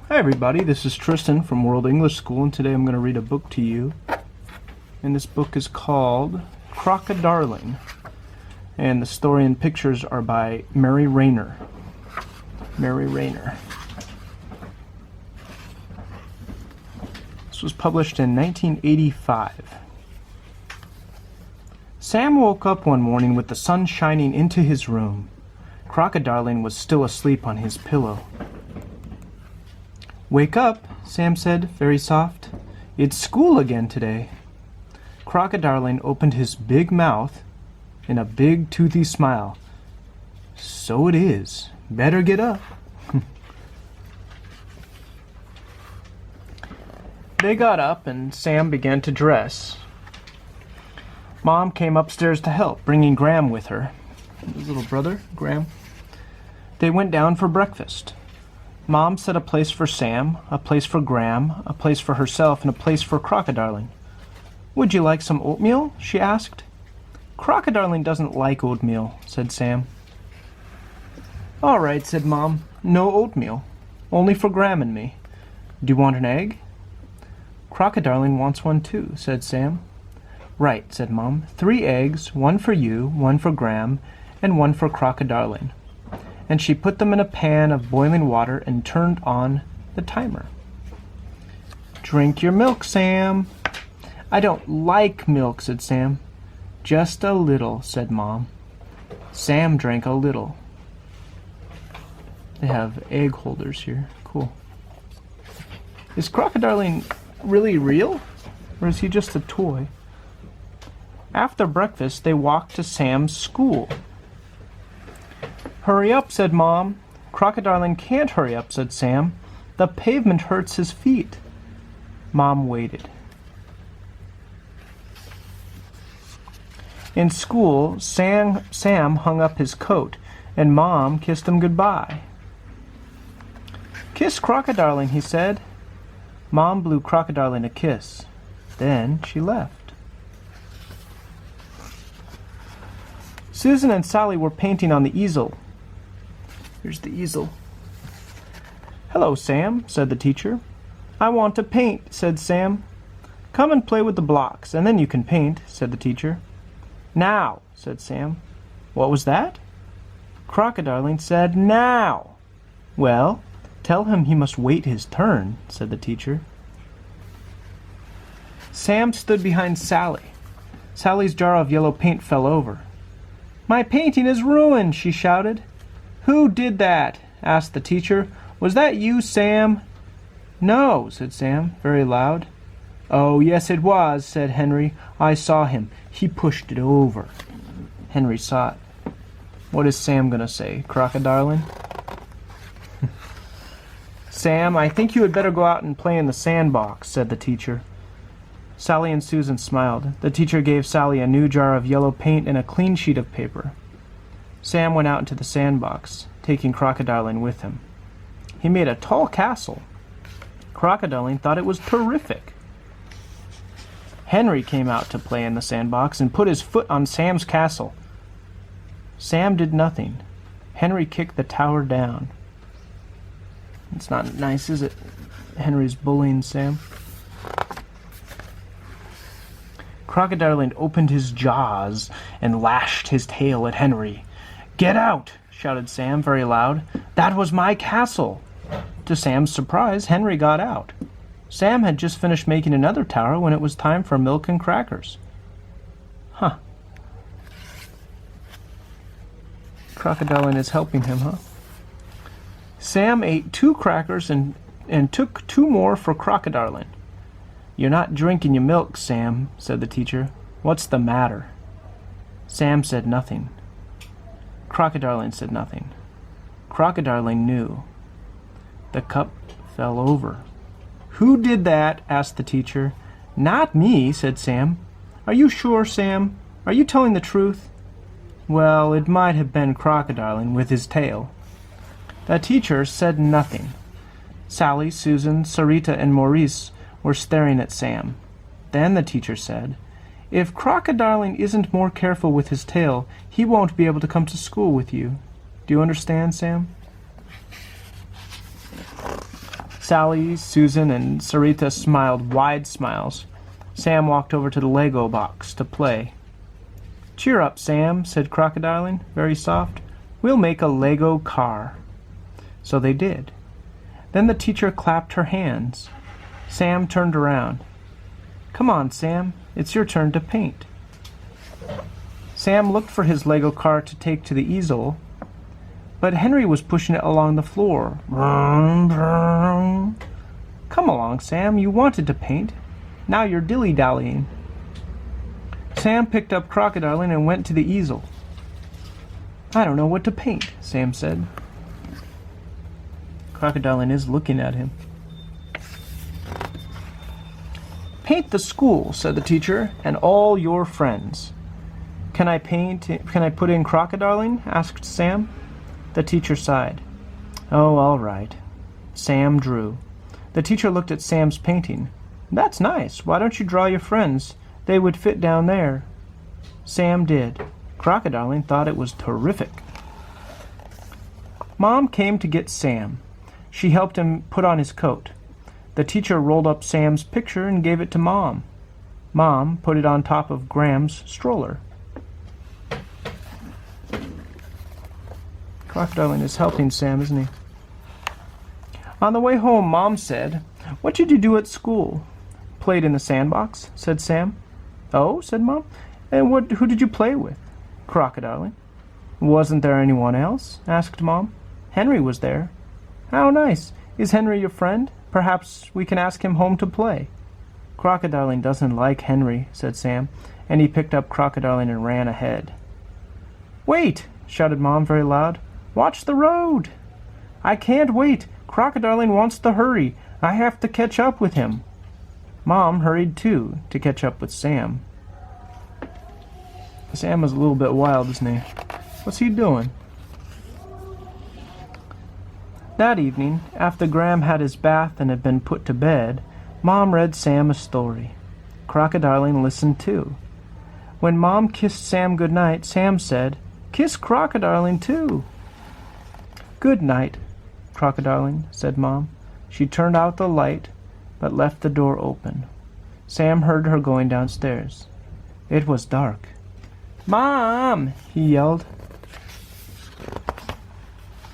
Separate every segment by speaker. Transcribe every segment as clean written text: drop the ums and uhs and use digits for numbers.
Speaker 1: Hi everybody, this is Tristan from World English School, and today I'm going to read a book to you. And this book is called Crocodarling. And the story and pictures are by Mary Rayner. Mary Rayner. This was published in 1985. Sam woke up one morning with the sun shining into his room. Crocodarling was still asleep on his pillow. "Wake up," Sam said, very soft. "It's school again today." Crocodarling opened his big mouth in a big toothy smile. "So it is. Better get up." They got up and Sam began to dress. Mom came upstairs to help, bringing Graham with her. His little brother, Graham. They went down for breakfast. Mom set a place for Sam, a place for Graham, a place for herself, and a place for Crocodarling. "Would you like some oatmeal?" she asked. "Crocodarling doesn't like oatmeal," said Sam. "All right," said Mom. "No oatmeal. Only for Graham and me. Do you want an egg?" "Crocodarling wants one too," said Sam. "Right," said Mom. 3 eggs, 1 for you, 1 for Graham, and 1 for Crocodarling. And she put them in a pan of boiling water and turned on the timer. "Drink your milk, Sam." "I don't like milk," said Sam. "Just a little," said Mom. Sam drank a little. They have egg holders here. Cool. Is Crocodarling really real? Or is he just a toy? After breakfast, they walked to Sam's school. "Hurry up," said Mom. "Crocodarling can't hurry up," said Sam. "The pavement hurts his feet." Mom waited. In school, Sam hung up his coat, and Mom kissed him goodbye. "Kiss Crocodarling," he said. Mom blew Crocodarling a kiss. Then she left. Susan and Sally were painting on the easel. Here's the easel. "Hello, Sam," said the teacher. "I want to paint," said Sam. "Come and play with the blocks, and then you can paint," said the teacher. "Now," said Sam. "What was that?" Crocodarling said, "Now." "Well, tell him he must wait his turn," said the teacher. Sam stood behind Sally. Sally's jar of yellow paint fell over. "My painting is ruined," she shouted. "Who did that?" asked the teacher. "Was that you, Sam?" "No," said Sam, very loud. "Oh, yes it was," said Henry. "I saw him. He pushed it over." Henry saw it. What is Sam going to say? Crocodarling? "Sam, I think you had better go out and play in the sandbox," said the teacher. Sally and Susan smiled. The teacher gave Sally a new jar of yellow paint and a clean sheet of paper. Sam went out into the sandbox, taking Crocodarling with him. He made a tall castle. Crocodarling thought it was terrific. Henry came out to play in the sandbox and put his foot on Sam's castle. Sam did nothing. Henry kicked the tower down. It's not nice, is it? Henry's bullying Sam. Crocodarling opened his jaws and lashed his tail at Henry. "Get out!" shouted Sam very loud. "That was my castle." To Sam's surprise, Henry got out. Sam had just finished making another tower when it was time for milk and crackers. Huh. Crocodarling is helping him, huh? Sam ate 2 crackers and took 2 more for Crocodarling. "You're not drinking your milk, Sam," said the teacher. "What's the matter?" Sam said nothing. Crocodarling said nothing. Crocodarling knew. The cup fell over. "Who did that?" asked the teacher. "Not me," said Sam. "Are you sure, Sam? Are you telling the truth?" "Well, it might have been Crocodarling with his tail." The teacher said nothing. Sally, Susan, Sarita, and Maurice were staring at Sam. Then the teacher said, "If Crocodarling isn't more careful with his tail, he won't be able to come to school with you. Do you understand, Sam?" Sally, Susan, and Sarita smiled wide smiles. Sam walked over to the Lego box to play. "Cheer up, Sam," said Crocodarling, very soft. "We'll make a Lego car." So they did. Then the teacher clapped her hands. Sam turned around. "Come on, Sam, it's your turn to paint." Sam looked for his Lego car to take to the easel, but Henry was pushing it along the floor. "Vroom, vroom." "Come along, Sam, you wanted to paint. Now you're dilly-dallying." Sam picked up Crocodarling and went to the easel. "I don't know what to paint," Sam said. Crocodarling is looking at him. "Paint the school," said the teacher, "and all your friends." Can I put in Crocodarling?" asked Sam. The teacher sighed. "Oh, all right." Sam drew. The teacher looked at Sam's painting. "That's nice. Why don't you draw your friends? They would fit down there." Sam did. Crocodarling thought it was terrific. Mom came to get Sam. She helped him put on his coat. The teacher rolled up Sam's picture and gave it to Mom. Mom put it on top of Graham's stroller. Crocodarling is helping Sam, isn't he? On the way home, Mom said, "What did you do at school?" "Played in the sandbox," said Sam. "Oh," said Mom. "And who did you play with?" "Crocodarling." "Wasn't there anyone else?" asked Mom. "Henry was there." "How nice. Is Henry your friend? Perhaps we can ask him home to play." "Crocodarling doesn't like Henry," said Sam, and he picked up Crocodarling and ran ahead. "Wait!" shouted Mom very loud. "Watch the road!" "I can't wait. Crocodarling wants to hurry. I have to catch up with him." Mom hurried too, to catch up with Sam. Sam is a little bit wild, isn't he? What's he doing? That evening, after Graham had his bath and had been put to bed, Mom read Sam a story. Crocodarling listened too. When Mom kissed Sam good night, Sam said, "Kiss Crocodarling too." "Good night, Crocodarling," said Mom. She turned out the light, but left the door open. Sam heard her going downstairs. It was dark. "Mom!" he yelled.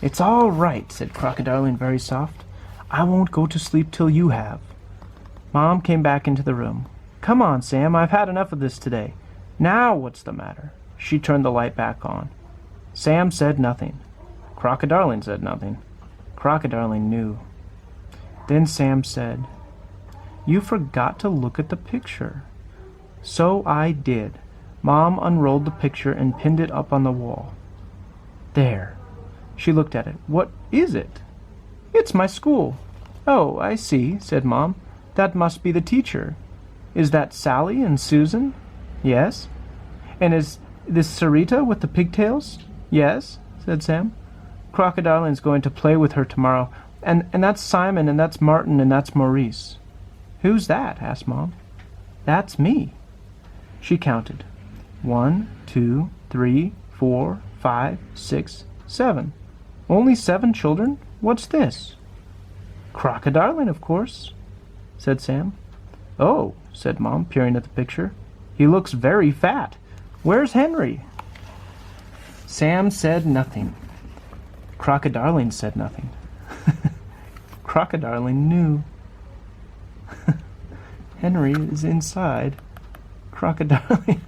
Speaker 1: "It's all right," said Crocodarling very soft. "I won't go to sleep till you have." Mom came back into the room. "Come on, Sam, I've had enough of this today. Now what's the matter?" She turned the light back on. Sam said nothing. Crocodarling said nothing. Crocodarling knew. Then Sam said, "You forgot to look at the picture." "So I did." Mom unrolled the picture and pinned it up on the wall. "There." She looked at it. "What is it?" "It's my school." "Oh, I see," said Mom. "That must be the teacher. Is that Sally and Susan?" "Yes." "And is this Sarita with the pigtails?" "Yes," said Sam. "Crocodarling's going to play with her tomorrow. And that's Simon, and that's Martin, and that's Maurice." "Who's that?" asked Mom. "That's me." She counted. 1, 2, 3, 4, 5, 6, 7. "Only 7 children? What's this?" "Crocodarling, of course," said Sam. "Oh," said Mom, peering at the picture. "He looks very fat. Where's Henry?" Sam said nothing. Crocodarling said nothing. Crocodarling knew. Henry is inside. Crocodarling.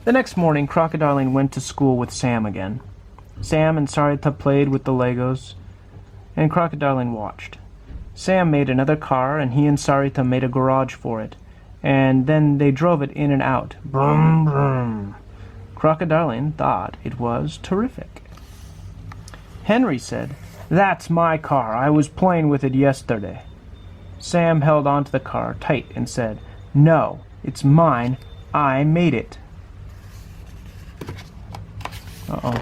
Speaker 1: The next morning, Crocodarling went to school with Sam again. Sam and Sarita played with the Legos, and Crocodarling watched. Sam made another car, and he and Sarita made a garage for it, and then they drove it in and out. Brum, brum. Crocodarling thought it was terrific. Henry said, "That's my car. I was playing with it yesterday." Sam held onto the car tight and said, "No, it's mine. I made it." Uh-oh.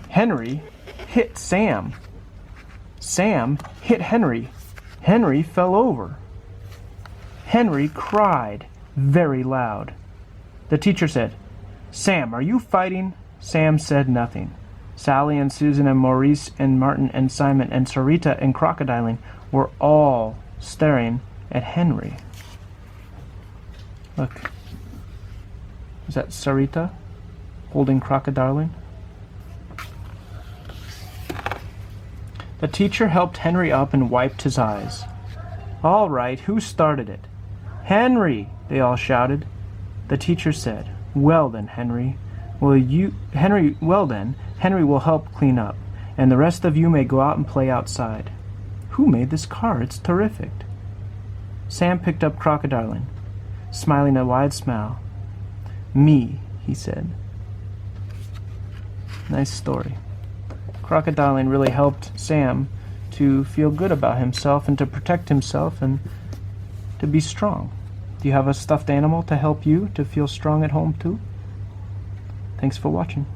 Speaker 1: Henry hit Sam. Sam hit Henry. Henry fell over. Henry cried very loud. The teacher said, "Sam, are you fighting?" Sam said nothing. Sally and Susan and Maurice and Martin and Simon and Sarita and Crocodarling were all staring at Henry. Look. Is that Sarita holding Crocodarling? The teacher helped Henry up and wiped his eyes. All right, who started it? Henry, they all shouted. The teacher said, well then, Henry will help clean up, and the rest of you may go out and play outside. Who made this car? It's terrific. Sam picked up Crocodarling, smiling a wide smile. Me, he said. Nice story. Crocodarling really helped Sam to feel good about himself and to protect himself and to be strong. Do you have a stuffed animal to help you to feel strong at home too? Thanks for watching.